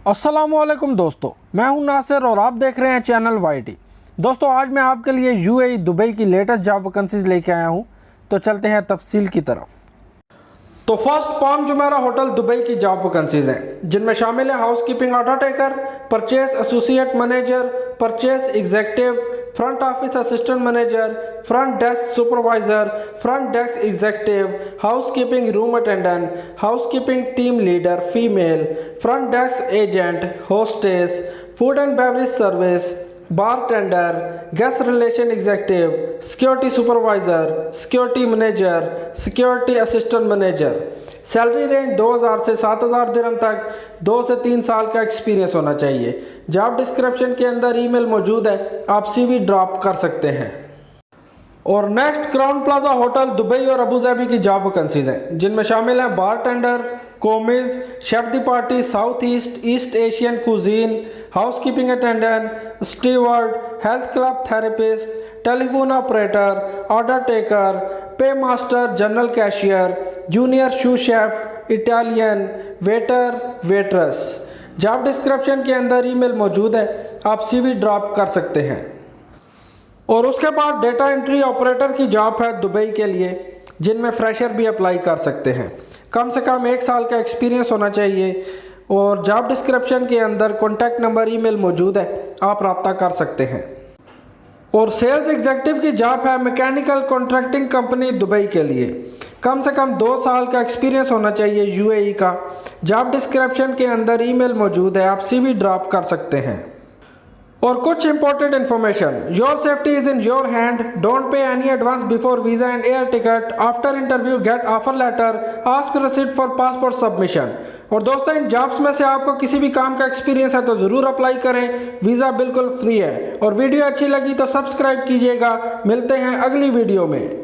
अस्सलामुअलैकुम दोस्तों, मैं हूं नासिर और आप देख रहे हैं चैनल वाईटी। दोस्तों, आज मैं आपके लिए यूएई दुबई की लेटेस्ट जॉब वैकेंसीज लेके आया हूं, तो चलते हैं तफसील की तरफ। तो first palm Jumeirah hotel Dubai की जॉब वैकेंसीज हैं, जिनमें शामिल है housekeeping order taker, purchase associate manager, purchase executive, front office assistant manager, front desk supervisor, front desk executive, housekeeping room attendant, housekeeping team leader female, front desk agent, hostess, food and beverage service, bartender, guest relation executive, security supervisor, security manager, security assistant manager. Salary range 2000 से 7000 दिरहम तक, 2 से 3 साल का experience होना चाहिए। Job description के अंदर email मौजूद है, आप सीवी ड्रॉप कर सकते हैं। और next Crowne Plaza hotel Dubai और अबूधाबी की जॉब वैकेंसीज हैं, जिनमें शामिल हैं bartender, commis, chef de partie, south east, east Asian cuisine, housekeeping attendant, steward, health club therapist, telephone operator, order taker, paymaster, general cashier, junior sous chef, Italian, waiter, waitress. Job description के अंदर email मौजूद है, आप CV drop कर सकते हैं। और उसके बाद डेटा एंट्री ऑपरेटर की जॉब है दुबई के लिए, जिनमें फ्रेशर भी अप्लाई कर सकते हैं। कम से कम 1 साल का एक्सपीरियंस होना चाहिए। और जॉब डिस्क्रिप्शन के अंदर कॉन्टैक्ट नंबर ईमेल मौजूद है, आप रब्ता कर सकते हैं। और सेल्स एग्जीक्यूटिव की जॉब है मैकेनिकल कॉन्ट्रैक्टिंग कंपनी दुबई के लिए। कम से कम 2 साल का एक्सपीरियंस होना चाहिए यूएई का। जॉब डिस्क्रिप्शन के अंदर ईमेल मौजूद है, आप सीवी ड्रॉप कर सकते हैं। और कुछ important information, your safety is in your hand, don't pay any advance before visa and air ticket, after interview get offer letter, ask receipt for passport submission. और दोस्तों, इन जॉब्स में से आपको किसी भी काम का एक्सपीरियंस है तो ज़रूर अप्लाई करें, वीज़ा बिल्कुल फ्री है। और वीडियो अच्छी लगी तो सब्सक्राइब कीजिएगा। मिलते हैं अगली वीडियो में।